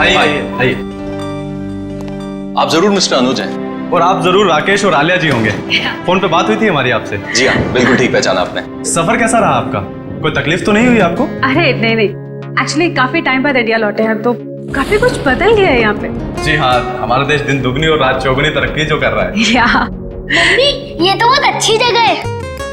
आइए आइए। आप जरूर मिस्टर अनुज हैं। और आप जरूर राकेश और आलिया जी होंगे। फोन पे बात हुई थी हमारी आपसे। जी हाँ, बिल्कुल ठीक पहचाना आपने। सफर कैसा रहा आपका? कोई तकलीफ तो नहीं हुई आपको? अरे नहीं नहीं, एक्चुअली काफी टाइम बाद इंडिया लौटे हैं तो काफी कुछ बदल गया है यहाँ पे। जी हाँ, हमारा देश दिन दुगनी और रात चौगुनी तरक्की जो कर रहा है। या मम्मी ये तो बहुत अच्छी जगह है।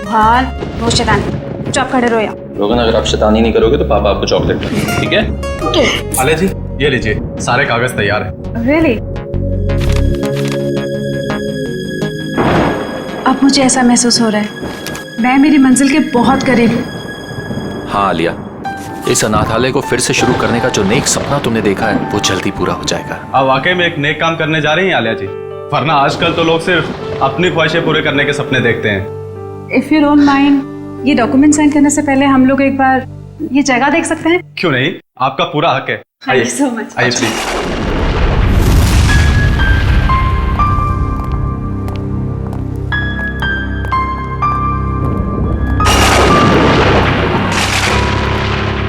बाहर बहुत शैतानी, चुप खड़े रहो यहाँ। रोगन, अगर आप शैतानी नहीं करोगे तो पापा आपको चॉकलेट देंगे, ठीक है? ओके। आलिया जी ये लीजिए, सारे कागज तैयार है। रियली? अब मुझे ऐसा महसूस हो रहा है मैं मेरी मंजिल के बहुत करीब हूँ। हाँ आलिया, इस अनाथालय को फिर से शुरू करने का जो नेक सपना तुमने देखा है वो जल्दी पूरा हो जाएगा। आप वाकई में एक नेक काम करने जा रही हैं आलिया जी, वरना आजकल तो लोग सिर्फ अपनी ख्वाहिशें पूरे करने के सपने देखते हैं। इफ यू डोंट माइंड, ये डॉक्यूमेंट साइन करने से पहले हम लोग एक बार ये जगह देख सकते हैं? क्यों नहीं, आपका पूरा हक है। Thank you so much. आइए प्लीज।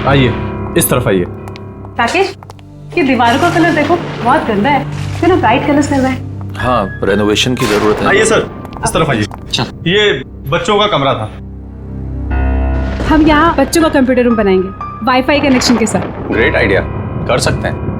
आइए, इस तरफ आइए। राकेश, ये दीवारों का कलर देखो, बहुत गंदा है, क्यों ना ब्राइट कलर्स करना है? हाँ, रेनोवेशन की जरूरत है। आइए सर, इस तरफ आइए। ये बच्चों का कमरा था। हम यहाँ बच्चों का कंप्यूटर रूम बनाएंगे, वाईफाई कनेक्शन के साथ। ग्रेट आइडिया, कर सकते हैं।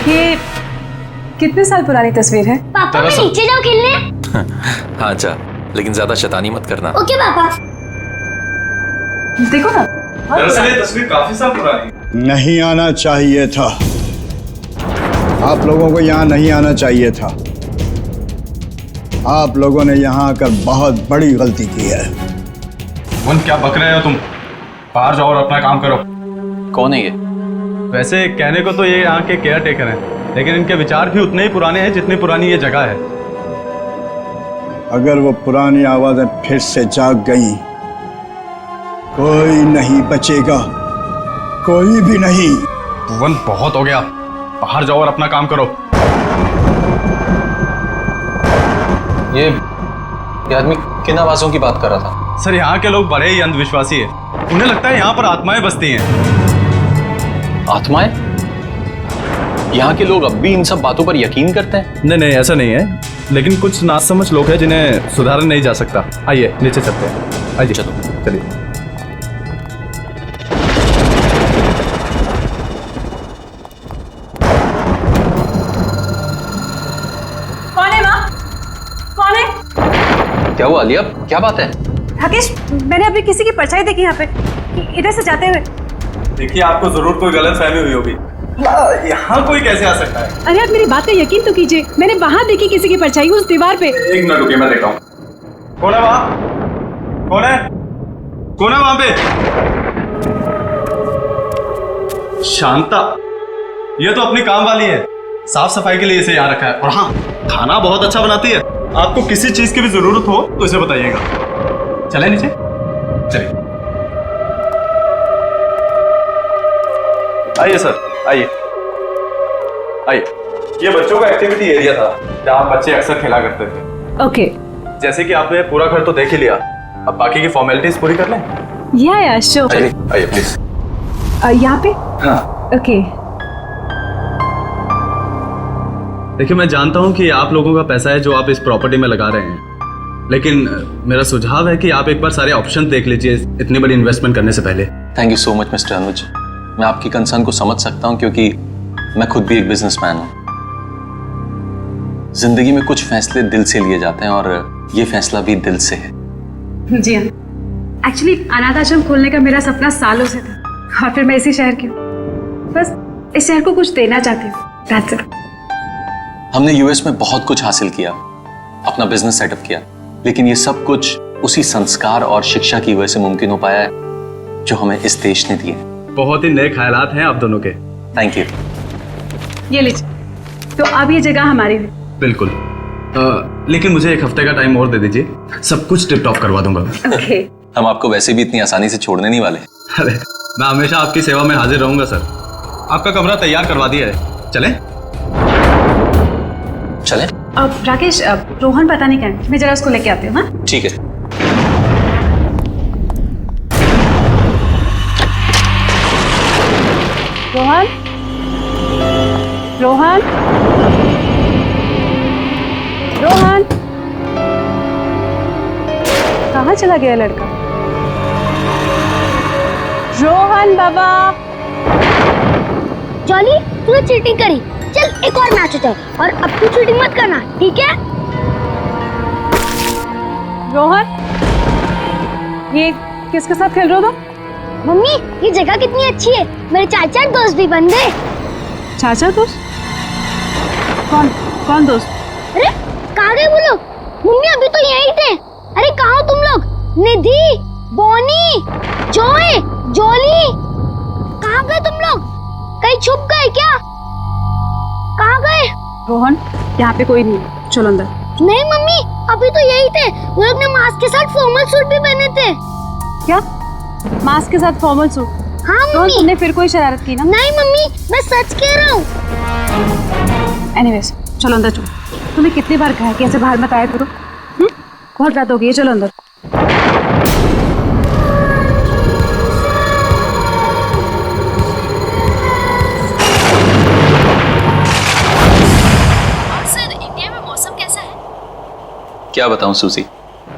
ये कितने साल पुरानी तस्वीर है? पापा मैं नीचे जाऊँ खेलने? हाँ जा, लेकिन ज्यादा शैतानी मत करना। ओके पापा। देखो ना। दरअसल ये तस्वीर काफी साल पुरानी है। नहीं आना चाहिए था, आप लोगों को यहाँ नहीं आना चाहिए था। आप लोगों ने यहाँ आकर बहुत बड़ी गलती की है। मन क्या बक रहे हो तुम? बाहर जाओ और अपना काम करो। कौन है ये? वैसे कहने को तो ये यहाँ के केयर टेकर हैं, लेकिन इनके विचार भी उतने ही पुराने हैं जितनी पुरानी ये जगह है। अगर वो पुरानी आवाजें फिर से जाग गई, कोई नहीं बचेगा, कोई भी नहीं। भुवन बहुत हो गया, बाहर जाओ और अपना काम करो। ये आदमी किन आवाजों की बात कर रहा था? सर यहाँ के लोग बड़े ही अंधविश्वासी हैं, उन्हें लगता है यहाँ पर आत्माएं बसती हैं। आत्माएं? यहाँ के लोग अब भी इन सब बातों पर यकीन करते हैं? नहीं नहीं, ऐसा नहीं है, लेकिन कुछ नासमझ लोग हैं जिन्हें सुधारा नहीं जा सकता। आइए नीचे चलते हैं। आइए चलो। चलिए। कौन है माँ? कौन है? क्या हुआ आलिया, क्या बात है? राकेश, मैंने अभी किसी की परछाई देखी यहाँ पे, इधर से जाते हुए। देखिए, आपको जरूर कोई गलत फहमी हुई होगी। यहाँ कोई कैसे आ सकता है? अरे आप मेरी बात का यकीन तो कीजिए, मैंने वहां देखी किसी की परछाई उस दीवार पे। एक मिनट रुकिए, मैं देखता हूँ। कौन है वहाँ? कौन है? कौन है वहाँ पे? शांता, ये तो अपनी काम वाली है, साफ सफाई के लिए इसे यहाँ रखा है। और हाँ, खाना बहुत अच्छा बनाती है। आपको किसी चीज की भी जरूरत हो तो इसे बताइएगा। चले नीचे, चलिए। आइए सर, आइए आइए। ये बच्चों का एक्टिविटी एरिया था जहाँ बच्चे अक्सर खेला करते थे। ओके। जैसे कि आपने पूरा घर तो देख ही लिया, अब बाकी की फॉर्मेलिटीज पूरी कर लें। या श्योर। आइए आइए प्लीज। यहाँ पे? हाँ। ओके। देखिए, मैं जानता हूँ कि आप लोगों का पैसा है जो आप इस प्रॉपर्टी में लगा रहे हैं, लेकिन मेरा सुझाव है कि आप एक बार सारे ऑप्शन देख लीजिए इतनी बड़ी इन्वेस्टमेंट करने से पहले। Thank you so much mister Anuj, मैं आपकी कंसर्न को समझ सकता हूँ क्योंकि मैं खुद भी एक बिजनेसमैन हूँ। जिंदगी में कुछ फैसले दिल से लिए जाते हैं और ये फैसला भी दिल से है। जी हाँ, एक्चुअली अनाथ आश्रम खोलने का मेरा सपना सालों से था, और फिर मैं इसी शहर की हूँ। बस इस शहर को कुछ देना चाहती हूँ, that's it। हमने यूएस में बहुत कुछ हासिल किया, अपना बिजनेस सेटअप किया, लेकिन ये सब कुछ उसी संस्कार और शिक्षा की वजह से मुमकिन हो पाया है जो हमें इस देश ने दिए। बहुत ही नए ख्यालात हैं आप दोनों के। Thank you. ये लीजिए। तो अब ये जगह हमारी है। बिल्कुल। लेकिन मुझे एक हफ्ते का टाइम और दे दीजिए, सब कुछ टिप टॉप करवा दूंगा मैं। ओके। हम आपको वैसे भी इतनी आसानी से छोड़ने नहीं वाले। अरे मैं हमेशा आपकी सेवा में हाजिर रहूंगा सर। आपका कमरा तैयार करवा दिया है, चलें? चलें? अब राकेश, अब रोहन पता नहीं कहाँ है, मैं जरा उसको लेके आती हूँ। हाँ ठीक है। रोहन, रोहन, रोहन, कहाँ चला गया लड़का? रोहन बाबा। जॉली, तूने चीटिंग करी। चल एक और मैच होता है और अब तू चीटिंग मत करना, ठीक है? रोहन, ये किसके साथ खेल रहे हो तुम? मम्मी, ये जगह कितनी अच्छी है, मेरे चाचा दोस्त भी बन गए। चाचा दोस्त? कौन कौन दोस्त? अरे कहाँ गए वो लोग? मम्मी अभी तो यहीं थे। अरे कहाँ हो तुम लोग? निधि, बॉनी, जॉय, जॉली, कहाँ गए तुम लोग? कहीं छुप गए क्या? कहाँ गए? रोहन, यहाँ पे कोई नहीं, चलो अंदर। नहीं मम्मी, अभी तो यही थे। वो लोग ने मास्क के साथ फॉर्मल सूट भी पहने थे। क्या? मास्क के साथ फॉर्मल सूट? हाँ रोहन, मम्मी। तुमने फिर कोई शरारत की ना? नहीं मम्मी, मैं सच कह रहा हूँ। एनीवेज, चलो अंदर चलो। तुम्हें कितनी बार कहा है कि ऐसे बाहर मत आया करो? बहुत रात हो गई है, चलो अंदर। सर, इंडिया में मौसम कैसा है? क्या बताऊं सूजी,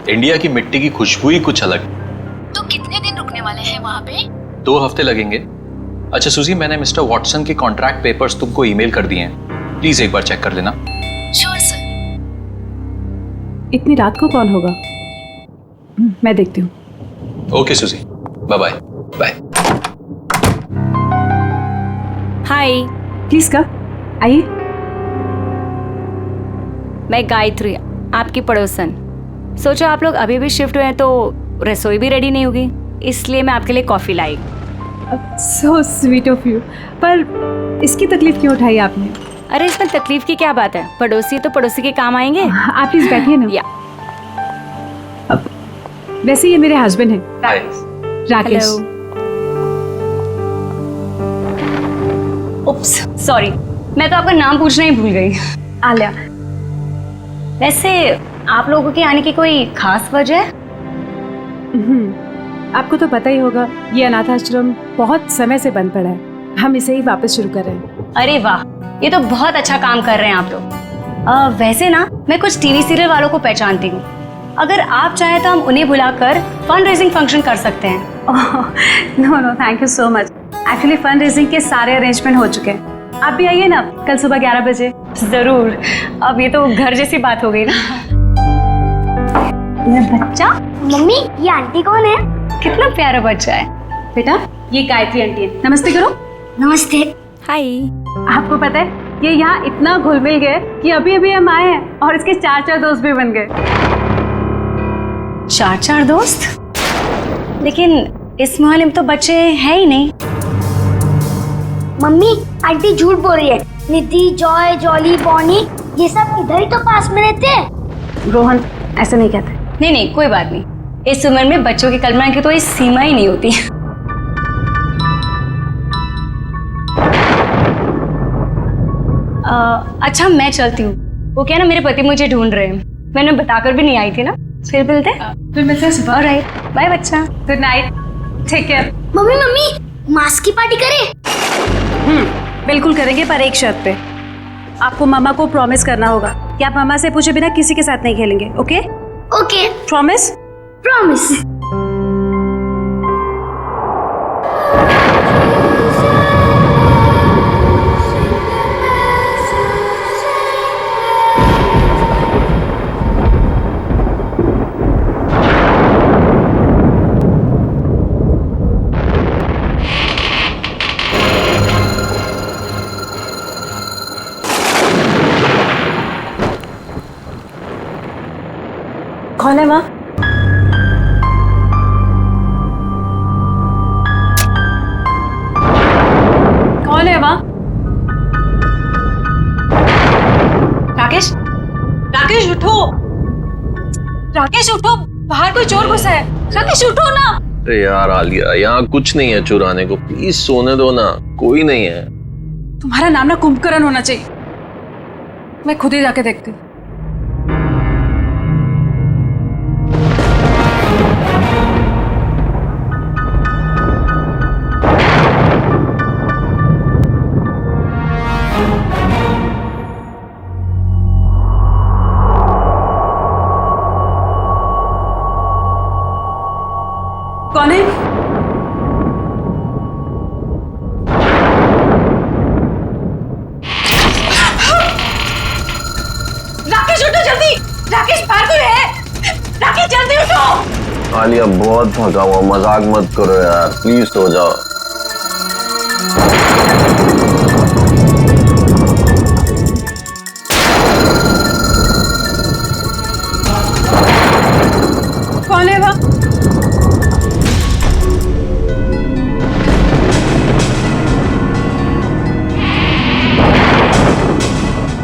इंडिया की मिट्टी की खुशबू ही कुछ अलग। तो कितने दिन रुकने वाले हैं वहाँ पे? 2 हफ्ते लगेंगे। अच्छा सूजी, मैंने मिस्टर वॉटसन के कॉन्ट्रैक्ट पेपर्स तुमको ईमेल कर दिए हैं, प्लीज एक बार चेक कर लेना। Sure sir. इतनी रात को कौन होगा? मैं देखती हूँ। Okay Suji, bye bye. Bye. Hi, please का आइए। मैं गायत्री, आपकी पड़ोसन। सोचा आप लोग अभी भी शिफ्ट हुए हैं तो रसोई भी रेडी नहीं होगी, इसलिए मैं आपके लिए coffee lie. So sweet of you. पर इसकी तकलीफ क्यों उठाई आपने? अरे इसमें तकलीफ की क्या बात है, पड़ोसी तो पड़ोसी के काम आएंगे। आप प्लीज बैठिए ना। या वैसे ये मेरे हस्बैंड हैं, हाय। राकेश। उप्स, सॉरी, मैं तो आपका नाम पूछना ही भूल गई। आलिया। वैसे आप लोगों के आने की कोई खास वजह है? आपको तो पता ही होगा, ये अनाथ आश्रम बहुत समय से बंद पड़ा है, हम इसे ही वापस शुरू कर रहे हैं। अरे वाह, ये तो बहुत अच्छा काम कर रहे हैं आप लोग। वैसे ना, मैं कुछ टीवी सीरियल वालों को पहचानती हूँ। अगर आप चाहें तो हम उन्हें बुलाकर फंड रेजिंग फंक्शन कर सकते हैं। No no, thank you so much. Actually fundraising के सारे अरेंजमेंट हो चुके हैं। आप भी आइए ना कल सुबह 11 बजे। जरूर। अब ये तो घर जैसी बात हो गई ना। ये बच्चा, मम्मी, ये आंटी कौन है? कितना प्यारा बच्चा है। बेटा, ये गायत्री आंटी है, नमस्ते करो। नमस्ते। हाय। आपको पता है, ये यहाँ इतना घुल मिल गए कि अभी अभी हम आए हैं और इसके 4 दोस्त भी बन गए। 4 दोस्त? लेकिन इस मोहल्ले में तो बच्चे हैं ही नहीं। मम्मी, आंटी झूठ बोल रही है। निधि, जॉय, जॉली, बॉनी, ये सब इधर ही तो पास में रहते हैं। रोहन, ऐसे नहीं कहते। नहीं नहीं, कोई बात नहीं। इस उम्र में बच्चों की कल्पना की कोई सीमा ही नहीं होती। अच्छा, मैं चलती हूँ। वो क्या ना, मेरे पति मुझे ढूंढ रहे हैं। मैंने बताकर भी नहीं आई थी ना। फिर मिलते हैं सुबह। ऑलराइट, बाय बच्चा। Good night, take care. Mummy mummy, mask की पार्टी करें? बिल्कुल करेंगे, पर एक शर्त पे। आपको मामा को प्रॉमिस करना होगा कि आप मामा से पूछे बिना किसी के साथ नहीं खेलेंगे। ओके? Okay, promise? प्रॉमिस। कौन है माँ? कौन है माँ? राकेश उठो, राकेश उठो, बाहर कोई चोर घुसा है। राकेश उठो ना। अरे यार आलिया, यहाँ कुछ नहीं है चुराने को, प्लीज सोने दो ना, कोई नहीं है। तुम्हारा नाम ना कुंभकर्ण होना चाहिए। मैं खुद ही जाके देखती हूँ। कौन है? राकेश उठो जल्दी। राकेश बाहर कोई है? राकेश जल्दी उठो। आलिया बहुत थका हुआ, मजाक मत करो यार, प्लीज सो जाओ। कौन है वह?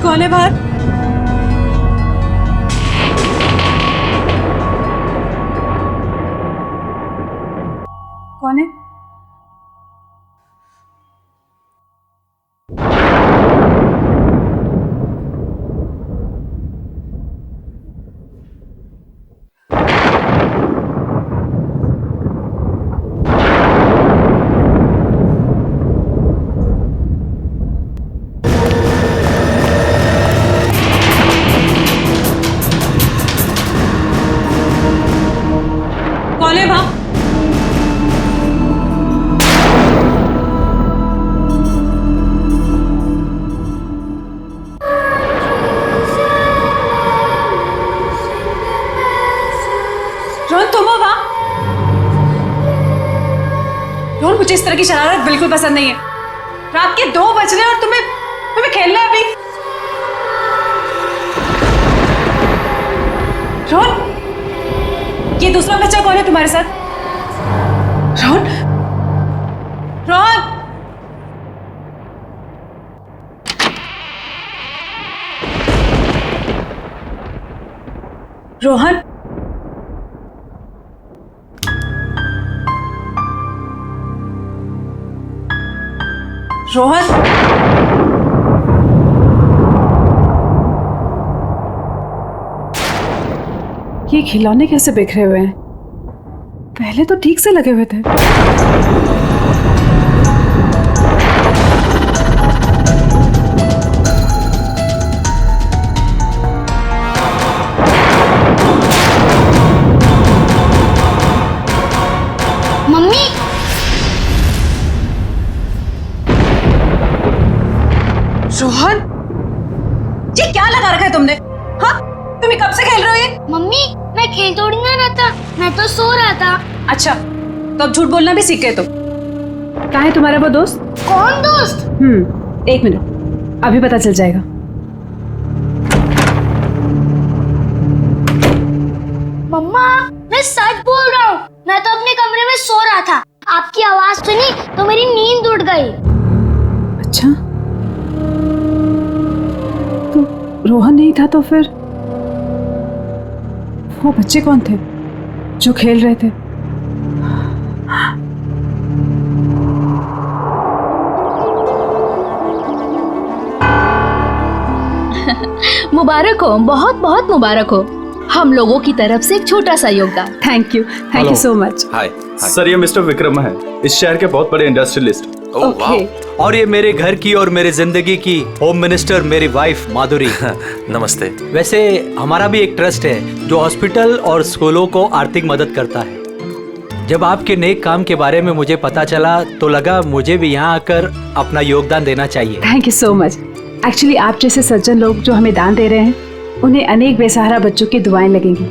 कौन है बाहर? कौन है? कौन है वहां? रोहन तुम हो वहां? रोहन मुझे इस तरह की शरारत बिल्कुल पसंद नहीं है। रात के 2 बज रहे हैं और तुम्हें खेलना है अभी। रोहन, ये दूसरा बच्चा कौन है तुम्हारे साथ? रोहन, रोहन, रोहन, रोहन, ये खिलौने कैसे बिखरे हुए हैं? पहले तो ठीक से लगे हुए थे। मम्मी, रोहन, ये क्या लगा रखा है तुमने? हाँ, तुम्हें कब से खेल रहे हो ये? मम्मी मैं खेल थोड़ी ना रहा था, मैं तो सो रहा था। अच्छा, तो अब झूठ बोलना भी सीख गए तुम। कहाँ है तुम्हारा वो दोस्त? कौन दोस्त? 1 मिनट, अभी पता चल जाएगा। मम्मा मैं सच बोल रहा हूँ, मैं तो अपने कमरे में सो रहा था, आपकी आवाज सुनी तो मेरी नींद उड़ गई। अच्छा, तो रोहन नहीं था तो फिर वो बच्चे कौन थे जो खेल रहे थे? मुबारक हो, बहुत बहुत मुबारक हो। हम लोगों की तरफ से एक छोटा सा योगदान। Thank you so much. Hi. Sir, ये मिस्टर विक्रम है, इस शहर के बहुत बड़े इंडस्ट्रियलिस्ट। ओह वाह। और ये मेरे घर की और मेरे जिंदगी की होम मिनिस्टर मेरी वाइफ माधुरी। नमस्ते। वैसे हमारा भी एक ट्रस्ट है जो हॉस्पिटल और स्कूलों को आर्थिक मदद करता है। जब आपके नेक काम के बारे में मुझे पता चला तो लगा मुझे भी यहाँ आकर अपना योगदान देना चाहिए। Thank you so much. Actually आप जैसे सज्जन लोग जो हमें दान दे रहे हैं, उन्हें अनेक बेसहारा बच्चों की दुआएं लगेंगी।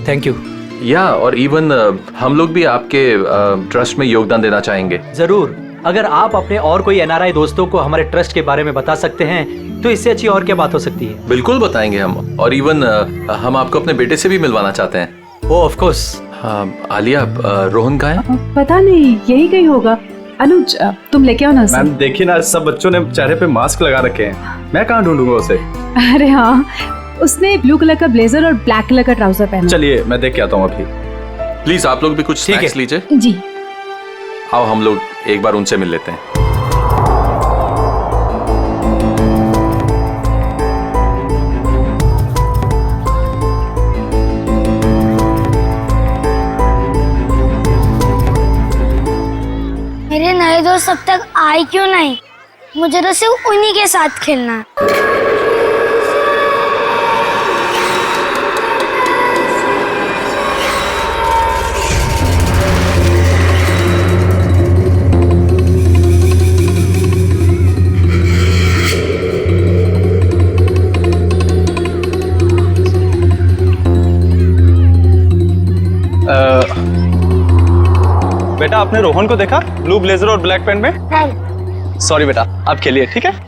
Thank you. या और इवन हम लोग भी आपके ट्रस्ट में योगदान देना चाहेंगे। जरूर, अगर आप अपने और कोई एनआरआई दोस्तों को हमारे ट्रस्ट के बारे में बता सकते हैं तो इससे अच्छी और क्या बात हो सकती है। बिल्कुल बताएंगे हम, और इवन हम आपको अपने बेटे से भी मिलवाना चाहते हैं। ओह ऑफ कोर्स। हाँ आलिया, रोहन कहाँ है? पता नहीं, यही कहीं होगा। अनुज, तुम लेके आओ ना उसे। मैम देखिए ना, सब बच्चों ने चेहरे पे मास्क लगा रखे हैं, मैं कहाँ ढूंढूंगा उसे? अरे हाँ, उसने ब्लू कलर का ब्लेजर और ब्लैक कलर का ट्राउजर पहना। चलिए मैं देख के आता हूँ अभी। प्लीज आप लोग भी कुछ ठीक है। स्नैक्स लीजिए। जी। आओ हम लोग एक बार उनसे मिल लेते हैं। मेरे नए दोस्त अब तक आए क्यों नहीं? मुझे तो सिर्फ उन्हीं के साथ खेलना है। बेटा आपने रोहन को देखा ब्लू ब्लेजर और ब्लैक पैंट में? नहीं। सॉरी बेटा, आप खेलिए, ठीक है?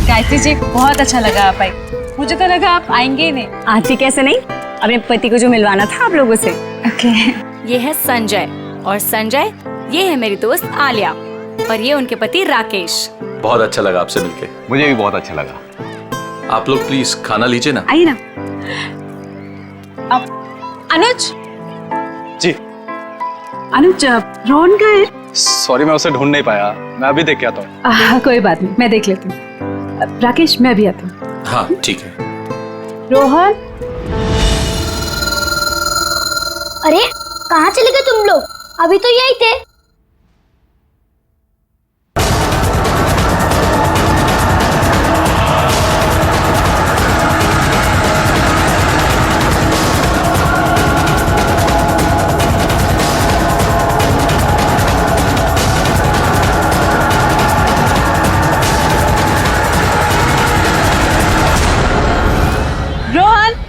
गायत्री जी बहुत अच्छा लगा आप आई। मुझे तो लगा आप आएंगे ही नहीं। आती कैसे नहीं, अपने पति को जो मिलवाना था आप लोगों से। ओके। ये है संजय, और संजय ये है मेरी दोस्त आलिया, और ये उनके पति राकेश। बहुत अच्छा लगा आपसे मिलके। मुझे भी बहुत अच्छा लगा। आप लोग प्लीज खाना लीजिए ना। आइए ना। अनुज। जी। अनुज, रोहन का है? सॉरी मैं उसे ढूंढ नहीं पाया, मैं अभी देख के आता हूँ। कोई बात नहीं, मैं देख लेती हूँ। राकेश मैं भी आती हूँ। हाँ ठीक है। रोहन। अरे कहाँ चले गए तुम लोग? अभी तो यही थे।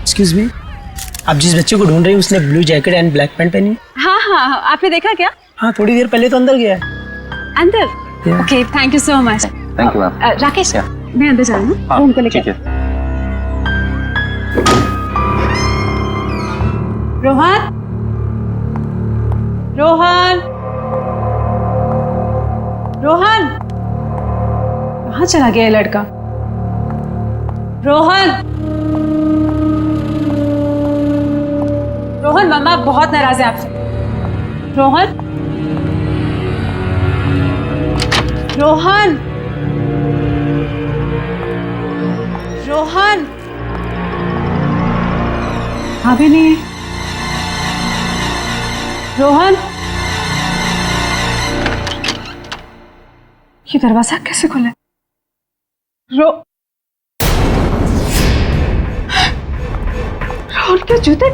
एक्सक्यूज मी, आप जिस बच्चे को ढूंढ रही हैं उसने blue jacket and black pant पहनी है? हाँ हाँ, आपने देखा क्या? हाँ, थोड़ी देर पहले तो अंदर गया है। अंदर? Okay, thank you so much. Thank you ma'am. Rakesh, मैं अंदर जा रहा हूँ। हाँ, उनको लेकर। ठीक है। रोहन, रोहन, रोहन, कहाँ चला गया ये लड़का? रोहन, रोहन, मम्मा बहुत नाराज है आपसे। रोहन, रोहन, रोहन, अभी नहीं। रोहन, ये दरवाजा कैसे खुला? रोहन के जूते।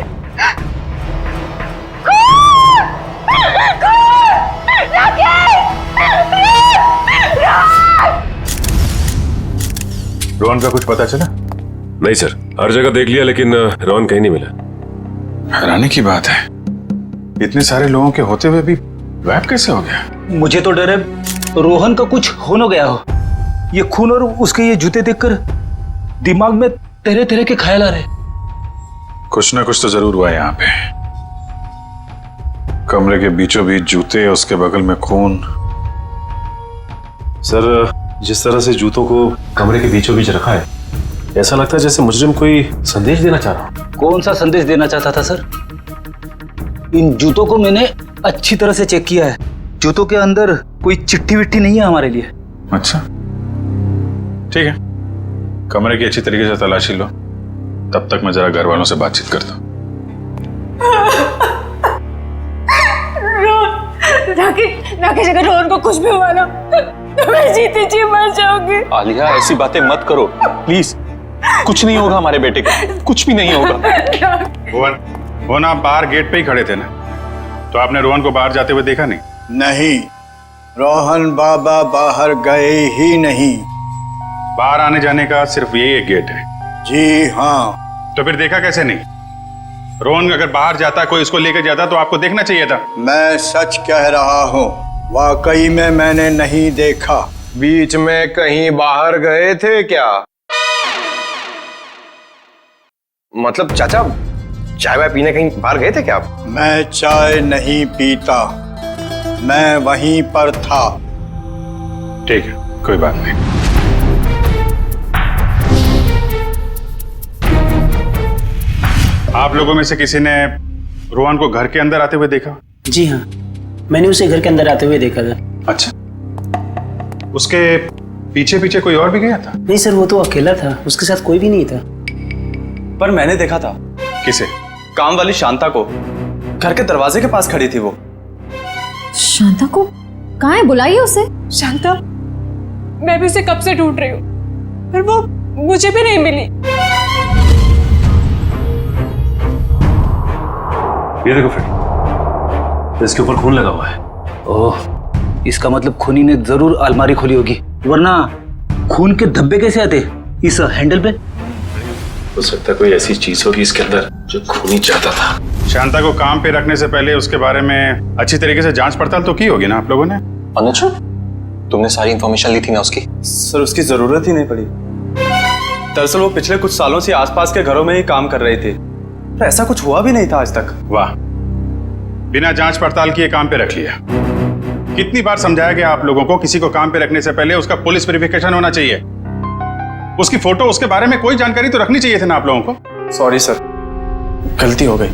रोहन का कुछ पता चला? नहीं सर, हर जगह देख लिया लेकिन रोहन कहीं नहीं मिला। हैरानी की बात है, इतने सारे लोगों के होते हुए भी गायब कैसे हो गया? मुझे तो डर है रोहन का कुछ हो न गया हो। ये खून और उसके ये जूते देखकर दिमाग में तरह तरह के ख्याल आ रहे। कुछ ना कुछ तो जरूर हुआ यहाँ पे। कमरे के बीचों बीच जूते, उसके बगल में खून। सर, जिस तरह से जूतों को कमरे के बीचों बीच रखा है, ऐसा लगता है जैसे मुजरिम कोई संदेश देना चाह रहा। कौन सा संदेश देना चाहता था सर? इन जूतों को मैंने अच्छी तरह से चेक किया है। जूतों के अंदर कोई चिट्ठी विट्ठी नहीं है हमारे लिए। अच्छा ठीक है, कमरे की अच्छी तरीके से तलाशी लो, तब तक मैं जरा घर वालों से बातचीत करता हूँ। राकेश, अगर रोहन को कुछ भी हुआ ना तो मैं जीती जी मर जाऊंगी। आलिया ऐसी बातें मत करो प्लीज। कुछ नहीं होगा हमारे बेटे को, कुछ भी नहीं होगा। रोहन, आप बाहर गेट पे ही खड़े थे ना, तो आपने रोहन को बाहर जाते हुए देखा नहीं? नहीं, रोहन बाबा बाहर गए ही नहीं। बाहर आने जाने का सिर्फ ये एक गेट है? जी हाँ। तो फिर देखा कैसे नहीं? रोहन अगर बाहर जाता, कोई इसको लेकर जाता तो आपको देखना चाहिए था। मैं सच कह रहा हूँ, वाकई में मैंने नहीं देखा। बीच में कहीं बाहर गए थे क्या? मतलब चाचा, चाय वाय पीने कहीं बाहर गए थे क्या आप? मैं चाय नहीं पीता, मैं वहीं पर था। ठीक है, कोई बात नहीं। आप लोगों में से किसी ने रोहन को घर के अंदर आते हुए देखा? जी हाँ, मैंने उसे घर के अंदर आते हुए देखा था। अच्छा, उसके पीछे पीछे कोई और भी गया था? नहीं सर, वो तो अकेला था, उसके साथ कोई भी नहीं था। पर मैंने देखा था। किसे? काम वाली शांता को। घर के दरवाजे के पास खड़ी थी वो। शांता को? कहाँ है? बुलाइए उसे। शांता, मैं भी उसे कब से ढूंढ रही हूँ, पर वो मुझे भी नहीं मिली। ये देखो फिर, इसके ऊपर खून लगा हुआ है। ओह, इसका मतलब खूनी ने जरूर अलमारी खोली होगी, वरना खून के धब्बे कैसे आते इस हैंडल पे? हो सकता है कोई ऐसी चीज होगी इसके अंदर जो खूनी चाहता था। शांता को काम पे रखने से पहले उसके बारे में अच्छी तरीके से जांच पड़ताल तो की होगी ना आप लोगों ने? अनुज, तुमने सारी इंफॉर्मेशन ली थी ना उसकी? सर, उसकी जरूरत ही नहीं पड़ी। दरअसल वो पिछले कुछ सालों से आसपास के घरों में ही काम कर रही थी, तो ऐसा कुछ हुआ भी नहीं था आज तक। वाह, बिना जांच पड़ताल किए काम पे रख लिया। कितनी बार समझाया गया आप लोगों को, किसी को काम पे रखने से पहले उसका पुलिस वेरिफिकेशन होना चाहिए, उसकी फोटो, उसके बारे में कोई जानकारी तो रखनी चाहिए थी ना आप लोगों को। सॉरी सर, गलती हो गई।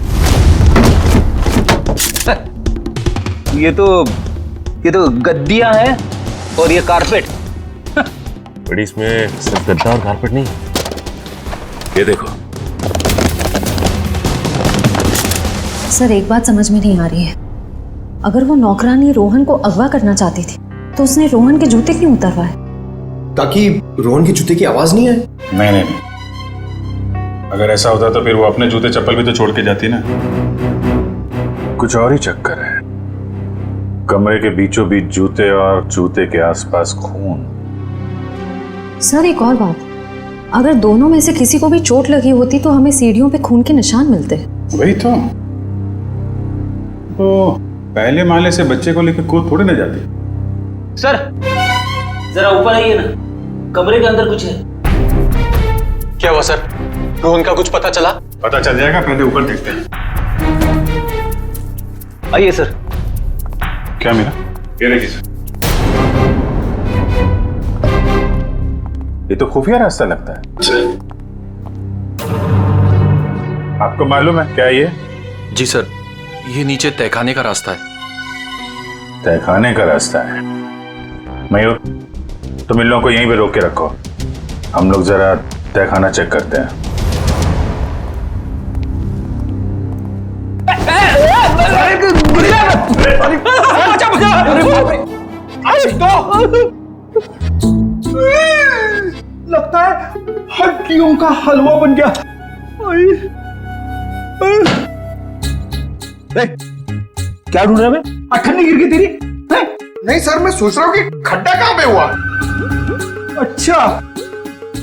ये तो गद्दियां हैं और ये कारपेट। बड़ी इसमें सिर्फ गद्दा और कारपेट नहीं, ये देखो। सर, एक बात समझ में नहीं आ रही है। अगर वो नौकरानी रोहन को अगवा करना चाहती थी तो उसने रोहन के जूते क्यों उतरवाए? ताकि रोहन के जूते की आवाज नहीं आए। नहीं, अगर ऐसा होता तो फिर वो अपने जूते चप्पल भी तो छोड़ के जाती ना। कुछ और ही चक्कर है। कमरे के बीचों बीच जूते और जूते के आसपास खून। सर, एक और बात, अगर दोनों में से किसी को भी चोट लगी होती तो हमें सीढ़ियों पे खून के निशान मिलते। वही तो पहले माले से बच्चे को लेकर कूद थोड़ी ना जाती। सर, जरा ऊपर आइए ना, कमरे के अंदर कुछ है। क्या हुआ सर? रोहन का कुछ पता चला? पता चल जाएगा, पहले ऊपर देखते हैं। आइए सर। क्या मिला? ये देखिए सर, ये तो खुफिया रास्ता लगता है। आपको मालूम है क्या ये? जी सर, ये नीचे तहखाने का रास्ता है। तहखाने का रास्ता है? मयूर, तुम इन लोगों को यहीं पे रोक के रखो, हम लोग जरा तहखाना चेक करते हैं। लगता है हड्डियों का हलवा बन गया। क्या ढूंढ रहा है? अठन्नी गिर गई तेरी? नहीं सर, मैं सोच रहा हूँ कि खड्डा कहाँ पे हुआ। अच्छा,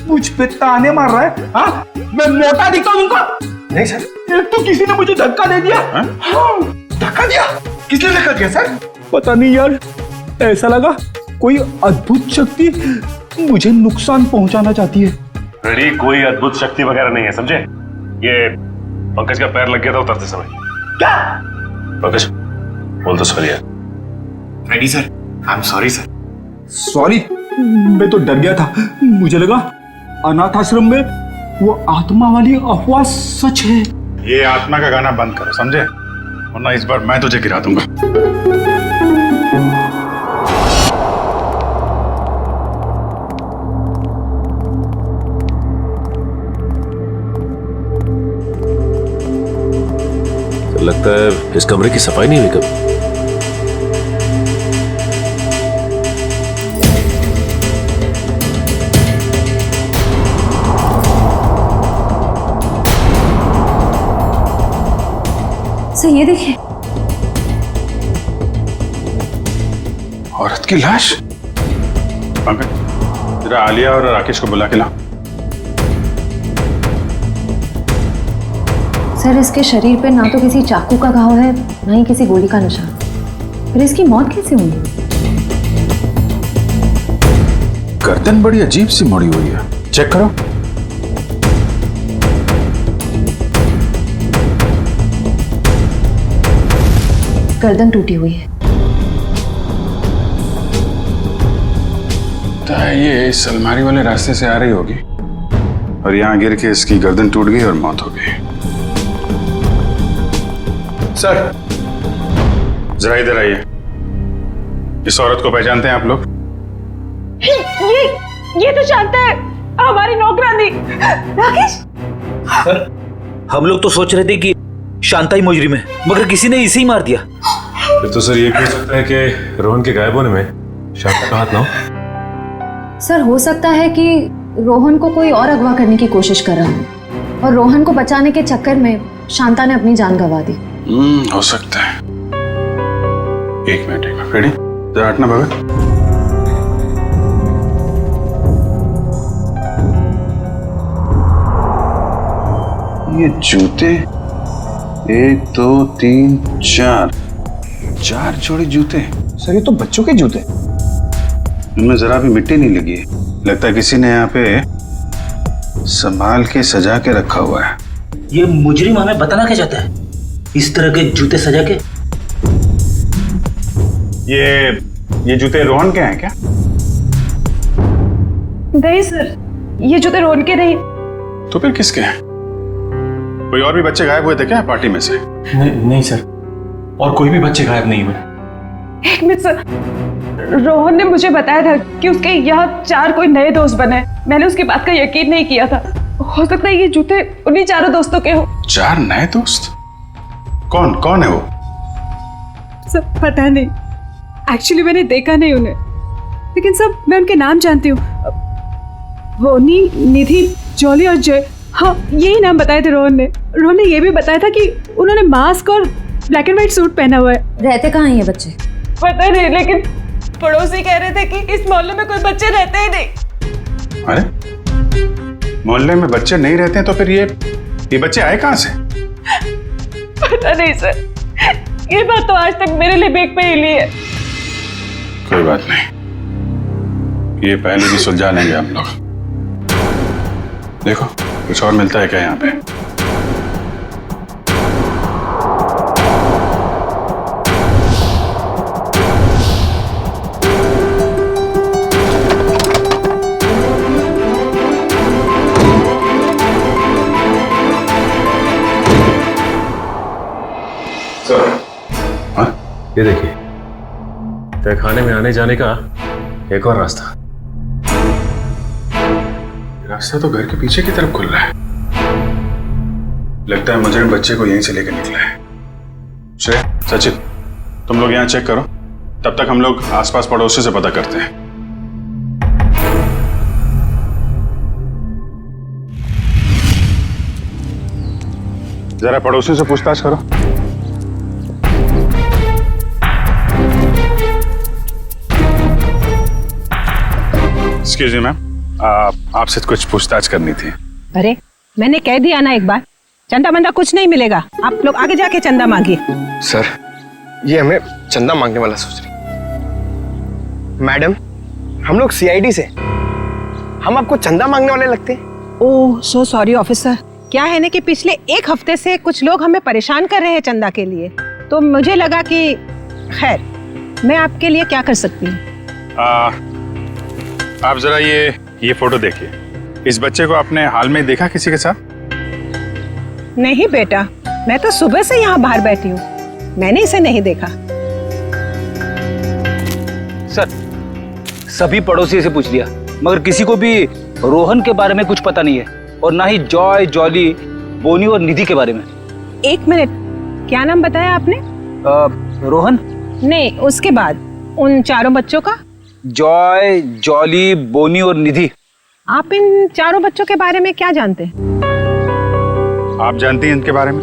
मुझ पे ताने मार रहा है? हाँ, मैं मोटा दिखता हूँ तुमको? नहीं सर। एक तो किसी ने मुझे धक्का दे दिया। हाँ, धक्का दिया? किसने धक्का दिया सर? पता नहीं यार, ऐसा लगा कोई अद्भुत शक्ति मुझे नुकसान पहुंचाना चाहती है। रेडी, कोई अद्भुत शक्ति वगैरह नहीं है, समझे? ये पंकज का पैर लग गया था उतरते समय। क्या? पंकज, बोल तो सॉरी यार। Ready sir, I am sorry sir. Sorry? मैं तो डर गया था, मुझे लगा अनाथ आश्रम में वो आत्मा वाली अफवाह सच है। ये आत्मा का गाना बंद करो, समझे? वरना इस बार मैं तुझे गिरा दूंगा। लगता है इस कमरे की सफाई नहीं हुई कभी। सर, ये देखिए, औरत की लाश। पंकज, जरा आलिया और राकेश को बुला के ला। सर इसके शरीर पे ना तो किसी चाकू का घाव है, ना ही किसी गोली का निशान। फिर इसकी मौत कैसे हुई? गर्दन बड़ी अजीब सी मुड़ी हुई है, चेक करो। गर्दन टूटी हुई है। तो ये इस अलमारी वाले रास्ते से आ रही होगी और यहाँ गिर के इसकी गर्दन टूट गई और मौत हो गई। सर जरा इधर आइए। इस औरत को पहचानते हैं आप लोग? ये तो शांता है, हमारी नौकरानी। राकेश सर हम लोग तो सोच रहे थे कि शांता ही मुजरिम है, मगर किसी ने इसे ही मार दिया। तो सर ये कह सकता है कि रोहन के गायब होने में शांता का हाथ ना हो? सर हो सकता है कि रोहन को कोई और अगवा करने की कोशिश कर रहा है और रोहन को बचाने के चक्कर में शांता ने अपनी जान गंवा दी। हो सकता है। एक मिनट रेडी, जरा हटना भगत। ये जूते 1 2 3 4 जोड़ी जूते। सर ये तो बच्चों के जूते। इनमें जरा भी मिट्टी नहीं लगी है। लगता है किसी ने यहाँ पे संभाल के सजा के रखा हुआ है। ये मुजरिम हमें बताना क्या चाहता है? इस तरह के जूते सजा के? ये जूते रोहन के हैं क्या? नहीं सर, ये जूते रोहन के नहीं। तो फिर किसके हैं? कोई और भी बच्चे गायब हुए थे क्या पार्टी में से? नहीं सर, और कोई भी बच्चे गायब नहीं हुए। एक मिनट सर, रोहन ने मुझे बताया था कि उसके यहाँ 4 कोई नए दोस्त बने। मैंने उसकी बात का यकीन नहीं किया था। हो सकता है ये जूते उन्हीं 4 दोस्तों के हो। 4 नए दोस्त? कौन है वो? सब पता नहीं, एक्चुअली मैंने देखा नहीं उन्हें, लेकिन सब मैं उनके नाम जानती हूँ। बोनी, निधि, जॉली और जय। हाँ, यही नाम बताए थे रोहन ने। रोहन ने ये भी बताया था कि उन्होंने मास्क और ब्लैक एंड व्हाइट सूट पहना हुआ है। रहते कहाँ हैं ये बच्चे? पता नहीं, लेकिन पड़ोसी कह रहे थे कि इस मोहल्ले में कोई बच्चे रहते ही नहीं। अरे मोहल्ले में बच्चे नहीं रहते हैं तो फिर ये बच्चे आए कहाँ से? पता नहीं सर, ये बात तो आज तक मेरे लिए बेक पे हिली है। कोई बात नहीं, ये पहले भी सुलझा लेंगे हम लोग। देखो कुछ और मिलता है क्या यहाँ पे? ये देखिए, तहखाने में आने जाने का एक और रास्ता। रास्ता तो घर के पीछे की तरफ खुल रहा है। लगता है मुजरिम बच्चे को यहीं से लेकर निकला है। श्रेया, सचिन, तुम लोग यहाँ चेक करो, तब तक हम लोग आसपास पड़ोसी से पता करते हैं। जरा पड़ोसी से पूछताछ करो। एक्सक्यूज मी मैम, आपसे कुछ पूछताछ करनी थी। अरे मैंने कह दिया ना एक बार, चंदा मंदा कुछ नहीं मिलेगा। आप लोग आगे जाके चंदा मांगिए। सर ये हमें चंदा मांगने वाला सोच रही। मैडम हम लोग सीआईडी से, हम आपको चंदा मांगने वाले लगते हैं। ओह सो सॉरी ऑफिसर। क्या है ना कि पिछले 1 हफ्ते से कुछ लोग हमें परेशान कर रहे हैं चंदा के लिए, तो मुझे लगा कि खैर मैं आपके लिए क्या कर सकती हूँ। आप जरा ये फोटो देखिए। इस बच्चे को आपने हाल में देखा किसी के साथ? नहीं बेटा, मैं तो सुबह से यहाँ बाहर बैठी हूँ, मैंने इसे नहीं देखा। सर सभी पड़ोसी से पूछ लिया, मगर किसी को भी रोहन के बारे में कुछ पता नहीं है, और ना ही जॉय, जॉली, बोनी और निधि के बारे में। 1 मिनट, क्या नाम बताया आपने? रोहन नहीं, उसके बाद उन 4 बच्चों का? जॉय, जॉली, बोनी और निधि। आप इन 4 बच्चों के बारे में क्या जानते हैं? आप जानती हैं इनके बारे में?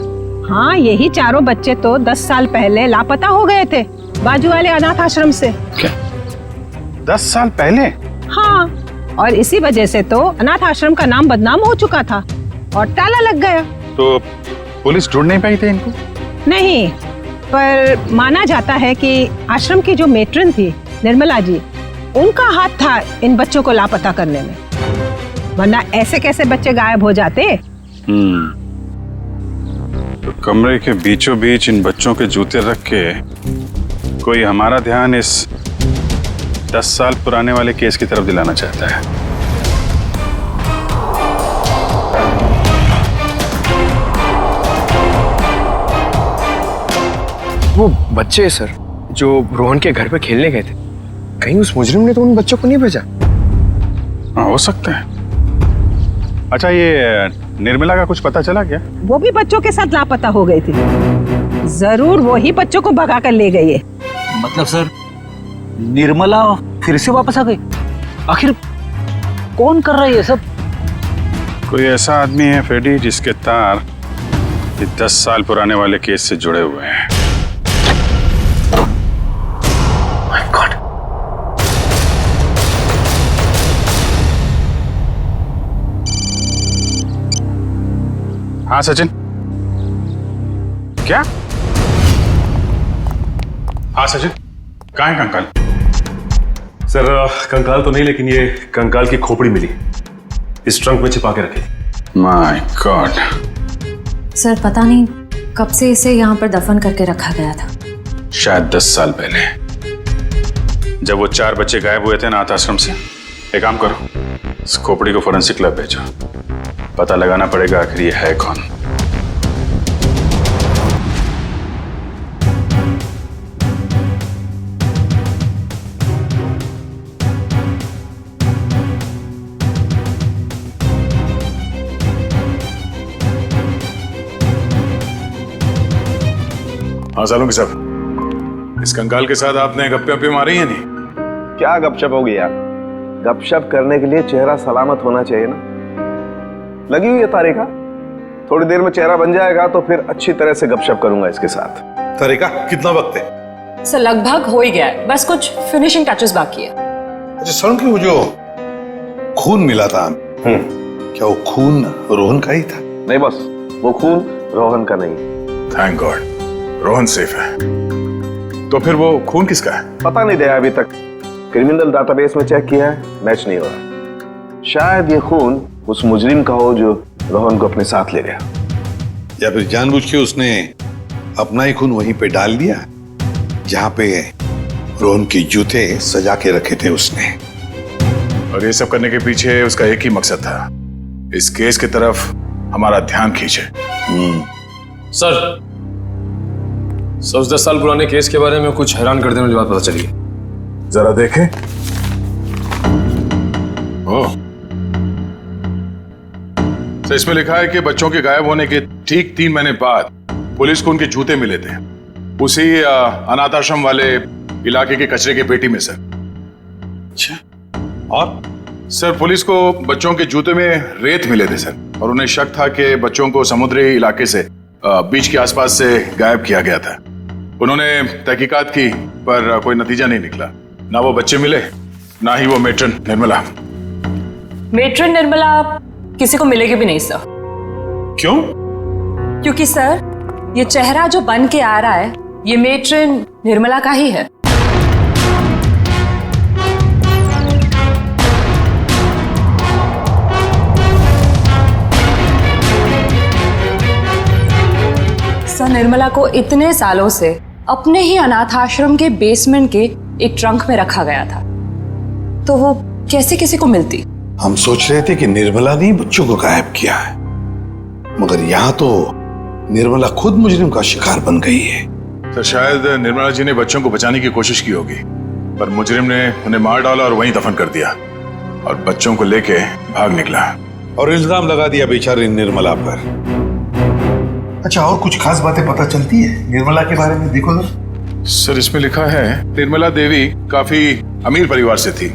हाँ, यही 4 बच्चे तो 10 साल पहले लापता हो गए थे बाजू वाले अनाथ आश्रम से। क्या 10 साल पहले? हाँ, और इसी वजह से तो अनाथ आश्रम का नाम बदनाम हो चुका था और ताला लग गया। तो पुलिस ढूंढ नहीं पाई थी इनको? नहीं, पर माना जाता है कि आश्रम की जो मेट्रन थी निर्मला जी, उनका हाथ था इन बच्चों को लापता करने में, वरना ऐसे कैसे बच्चे गायब हो जाते। तो कमरे के बीचों बीच इन बच्चों के जूते रख के कोई हमारा ध्यान इस 10 साल पुराने वाले केस की तरफ दिलाना चाहता है। वो बच्चे सर जो रोहन के घर पे खेलने गए थे, कहीं उस मुजरिम ने तो उन बच्चों को नहीं भेजा? हाँ, हो सकता है। अच्छा, ये निर्मला का कुछ पता चला क्या? वो भी बच्चों के साथ लापता हो गई थी। जरूर वो ही बच्चों को भगा कर ले गई है। मतलब सर, निर्मला फिर से वापस आ गई? आखिर कौन कर रहा है ये सब? कोई ऐसा आदमी है फेडी जिसके तार 10 साल पुराने वाले केस से जुड़े हुए हैं। My God. हाँ सचिन, क्या? हाँ सचिन, कहाँ है कंकाल? सर, कंकाल तो नहीं, लेकिन ये कंकाल की खोपड़ी मिली, इस ट्रंक में छिपा के रखी। My God. सर पता नहीं कब से इसे यहाँ पर दफन करके रखा गया था। शायद 10 साल पहले, जब वो 4 बच्चे गायब हुए थे अनाथ आश्रम से। एक काम करो, इस खोपड़ी को फोरेंसिक लैब भेजो, पता लगाना पड़ेगा आखिर ये है कौन। हाँ सालुंगी साहब, इस कंकाल के साथ आपने गप्पे वप्पे मारी है नहीं? क्या गपशप होगी यार, गपशप करने के लिए चेहरा सलामत होना चाहिए ना। लगी हुई है तारिका, थोड़ी देर में चेहरा बन जाएगा तो फिर अच्छी तरह से गपशप करूंगा इसके साथ। तारिका, कितना वक्त है? सर लगभग हो ही गया है, बस कुछ फिनिशिंग टचेस बाकी है। अच्छा सलूंगी, वो जो खून मिला था, क्या वो खून रोहन का ही था? नहीं बस, वो खून रोहन का नहीं। थैंक गॉड, रोहन सेफ है। तो फिर वो खून किसका है? पता नहीं दया, अभी तक क्रिमिनल डाटाबेस में चेक किया है, मैच नहीं हो रहा। शायद ये खून उस मुजरिम का हो जो रोहन को अपने साथ ले गया, या फिर जानबूझ के उसने अपना ही खून वहीं पे डाल दिया जहां पे रोहन के जूते सजा के रखे थे उसने। और ये सब करने के पीछे उसका एक ही मकसद था, इस केस की तरफ हमारा ध्यान खींचे। सर, उस 10 साल पुराने केस के बारे में कुछ हैरान कर देने वाली बात पता चली है। जरा देखें। ओह, तो इसमें लिखा है कि बच्चों के गायब होने के ठीक 3 महीने बाद पुलिस को उनके जूते मिले थे उसी अनाथ आश्रम वाले इलाके के कचरे के पेटी में। सर अच्छा, और सर पुलिस को बच्चों के जूते में रेत मिले थे सर, और उन्हें शक था कि बच्चों को समुद्री इलाके से बीच के आसपास से गायब किया गया था। उन्होंने तहकीकात की पर कोई नतीजा नहीं निकला, ना वो बच्चे मिले ना ही वो मेट्रन निर्मला। मेट्रन निर्मला किसी को मिलेगी भी नहीं सर। क्यों? क्योंकि सर ये चेहरा जो बन के आ रहा है ये मेट्रन निर्मला का ही है। सर निर्मला को इतने सालों से अपने ही अनाथ आश्रम के बेसमेंट के एक ट्रंक में रखा गया था, तो वो कैसे किसी को मिलती? हम सोच रहे थे कि निर्मला ने बच्चों को गायब किया है, मगर यहाँ तो निर्मला खुद मुजरिम का शिकार बन गई है। तो शायद निर्मला जी ने बच्चों को बचाने की कोशिश की होगी, पर मुजरिम ने उन्हें मार डाला और वहीं दफन कर दिया और बच्चों को लेके भाग निकला और इल्जाम लगा दिया बेचारी निर्मला पर। अच्छा, और कुछ खास बातें पता चलती है निर्मला के बारे में? देखो सर, इसमें लिखा है निर्मला देवी काफी अमीर परिवार से थी,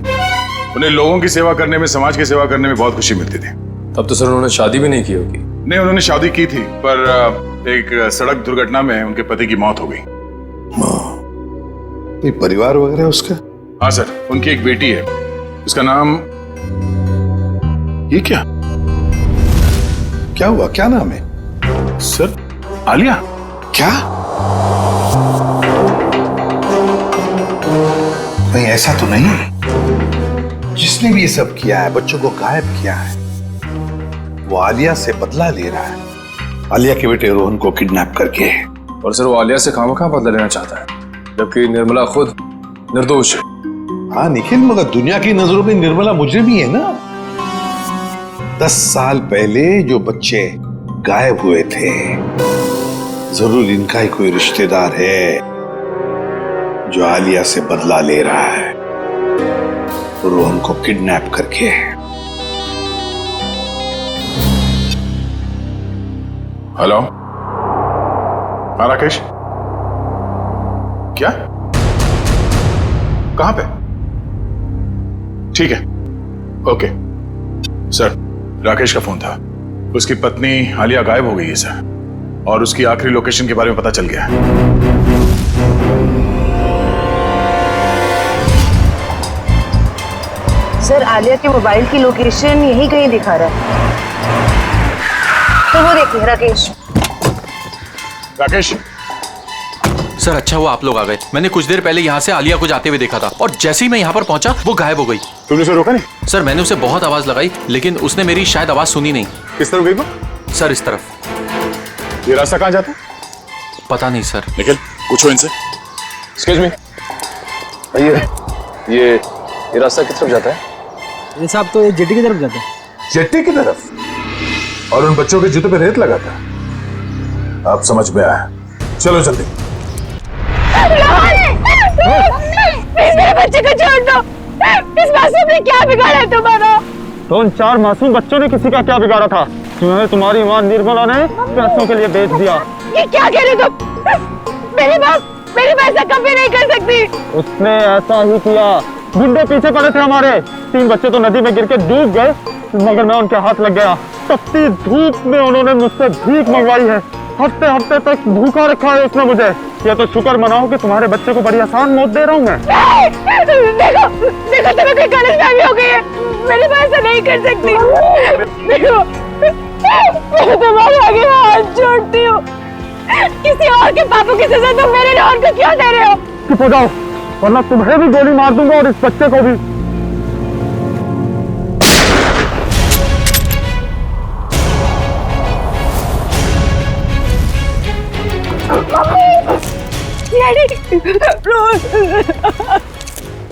उन्हें लोगों की सेवा करने में, समाज की सेवा करने में बहुत खुशी मिलती थी। तब तो सर उन्होंने शादी भी नहीं की होगी। नहीं, उन्होंने शादी की थी, पर एक सड़क दुर्घटना में उनके पति की मौत हो गई। कोई परिवार वगैरह उसका? हाँ सर, उनकी एक बेटी है, उसका नाम, ये क्या हुआ, क्या नाम है? सर आलिया? क्या? नहीं, ऐसा तो नहीं। जिसने भी ये सब किया है, बच्चों को गायब किया है, वो आलिया से बदला ले रहा है। आलिया के बेटे रोहन को किडनैप करके। और सर वो आलिया से खामखा बदला लेना चाहता है, जबकि निर्मला खुद निर्दोष है। हाँ निखिल, मगर दुनिया की नजरों में निर्मला मुजरिम ही है ना। 10 साल पहले जो बच्चे गायब हुए थे, जरूर इनका ही कोई रिश्तेदार है जो आलिया से बदला ले रहा है, रोहन को किडनैप करके। हेलो, हाँ राकेश, क्या? कहां पे? ठीक है, ओके सर। राकेश का फोन था, उसकी पत्नी आलिया गायब हो गई है सर, और उसकी आखिरी लोकेशन के बारे में पता चल गया है। सर आलिया के मोबाइल की लोकेशन यही कहीं दिखा रहा है। तो वो देखिए राकेश। राकेश सर अच्छा हुआ आप लोग आ गए। मैंने कुछ देर पहले यहाँ से आलिया को जाते हुए देखा था, और जैसे ही मैं यहाँ पर पहुंचा वो गायब हो गई। तुमने उसे रोका नहीं? सर मैंने उसे बहुत आवाज लगाई, लेकिन उसने मेरी शायद आवाज सुनी नहीं। किस तरफ गई वो? सर इस तरफ। ये रास्ता कहाँ जाता है? पता नहीं सर। निखिल पूछो इनसे। एक्सक्यूज मी, ये रास्ता किस तरफ जाता है? ये साहब तो जेटी की तरफ जाता है। जेटी की तरफ? और उन बच्चों के जूते पे रेत लगा था। अब समझ में आया, चलो जल्दी। मेरे बच्चे को छोड़ दो। इस मासूम ने क्या बिगाड़ा है तुम्हारा? तो उन 4 मासूम बच्चों ने किसी का क्या बिगाड़ा था? तुम्हें तुम्हारी मां निर्मला ने पैसों के लिए बेच दिया। ये क्या कह रहे तुम? मेरी पैसा कभी नहीं कर सकती। उसने ऐसा ही किया। गुंडे पीछे पड़े थे हमारे। 3 बच्चे तो नदी में गिर के डूब गए, मगर मैं उनके हाथ लग गया। तपती धूप में उन्होंने मुझसे भीख मंगवाई है। हफ्ते हफ्ते तक भूखा रखा है उसने मुझे। ये तो शुक्र मनाओ कि तुम्हारे बच्चे को बड़ी आसान मौत दे रहा हूँ मैं। देखो तुम्हें कोई गलतफहमी हो गई है। मेरी बात ऐसा नहीं कर सकती। देखो मैं तुम्हारे आगे हाथ जोड़ती हूँ। किसी और के पापों की सजा तुम मेरे रोहन को क्यों दे रहे हो? चुप हो जाओ, वरना तुम्हें भी गोली मार दूंगा और इस बच्चे को भी।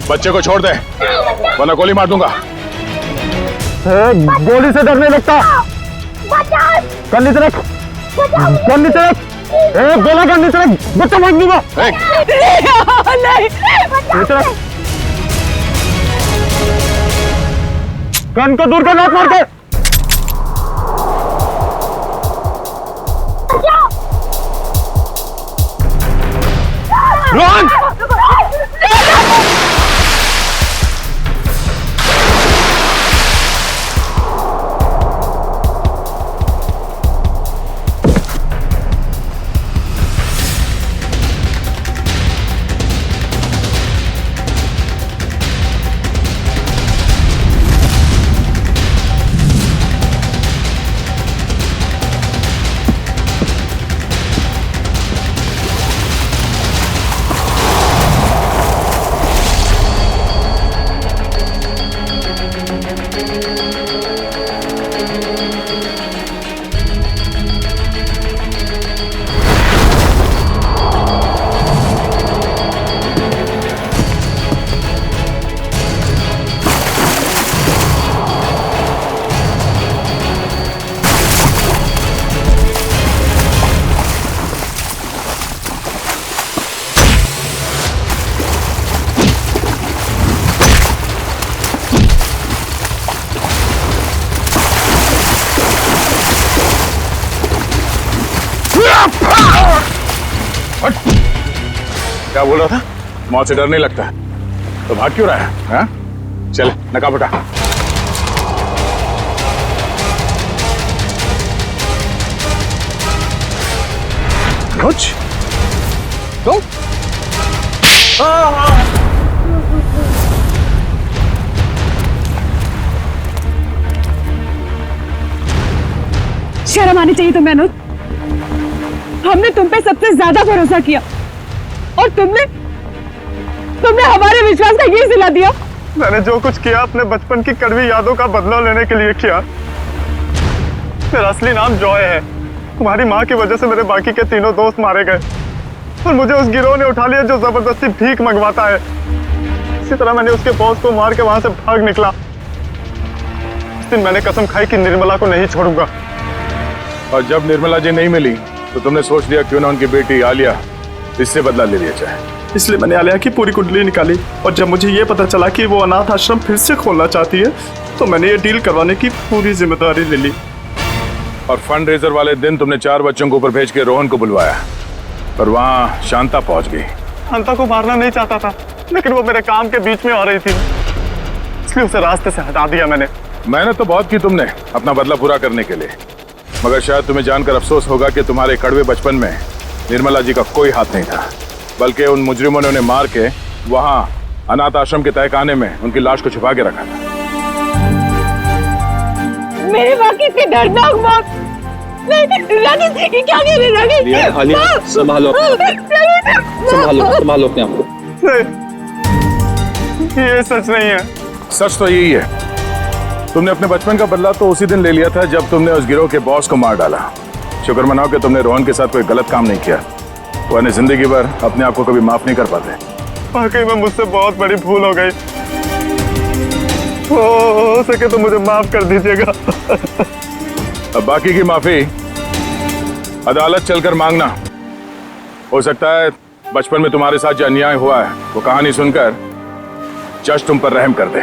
बच्चे को छोड़ दे, वरना गोली मार दूंगा। गोली से डरने लगता। कर नीचे रख, कर नीचे रख। गोला कर नीचे रख, बच्चा मार दूंगा। नीचे रख, गन को दूर कर, लात मार के। रोहन! क्या बोल रहा था? मौत से डर नहीं लगता तो भाग क्यों रहा है? हाँ? चल नकाब उठा। कुछ तो शर्म आनी चाहिए तुम्हें अनुज। हमने तुम पे सबसे ज्यादा भरोसा किया और तुमने हमारे विश्वास का ये सिला दिया। मैंने जो कुछ किया अपने बचपन की कड़वी यादों का बदला लेने के लिए किया। मेरा असली नाम जॉय है। तुम्हारी माँ की वजह से मेरे बाकी के तीनों दोस्त मारे गए और मुझे उस गिरोह ने उठा लिया जो जबरदस्ती भीख मंगवाता है। इसी तरह मैंने उसके बॉस को मार के वहां से भाग निकला। उस दिन मैंने कसम खाई कि निर्मला को नहीं छोड़ूंगा। और जब निर्मला जी नहीं मिली तो तुमने सोच लिया क्यों ना उनकी बेटी आलिया इससे बदला ले लिया जाए। इसलिए मैंने आलिया की पूरी कुंडली निकाली और जब मुझे ये पता चला कि वो अनाथ आश्रम फिर से खोलना चाहती है तो मैंने ये डील करवाने की पूरी जिम्मेदारी ले ली। और फंड रेजर वाले दिन तुमने 4 बच्चों को ऊपर भेज के रोहन को बुलवाया और वहां शांता पहुंच गई। शांता को मारना नहीं चाहता था लेकिन वो मेरे काम के बीच में आ रही थी, इसलिए उसे रास्ते से हटा दिया मैंने। मेहनत तो बहुत की तुमने अपना बदला पूरा करने के लिए, मगर शायद तुम्हें जानकर अफसोस होगा कि तुम्हारे कड़वे बचपन में निर्मला जी का कोई हाथ नहीं था, बल्कि उन मुजरिमों ने उन्हें मार के वहां अनाथ आश्रम के तहखाने में उनकी लाश को छुपा के रखा था। मेरे माँ की इतनी दर्दनाक मौत। रागिस, ये क्या कह रहे रागिस? आलिया, संभालो संभालो अपने आप को। ये सच नहीं है। सच तो यही है, तुमने अपने बचपन का बदला तो उसी दिन ले लिया था जब तुमने उस गिरोह के बॉस को मार डाला। शुक्र मनाओ कि तुमने रोहन के साथ कोई गलत काम नहीं किया, वरना जिंदगी भर अपने आप को कभी माफ नहीं कर पाते। वाकई में मुझसे बहुत बड़ी भूल हो गई। हो सके तो मुझे माफ कर दीजिएगा। अब बाकी की माफी अदालत चलकर मांगना। हो सकता है बचपन में तुम्हारे साथ जो अन्याय हुआ है वो कहानी सुनकर जज तुम पर रहम कर दे।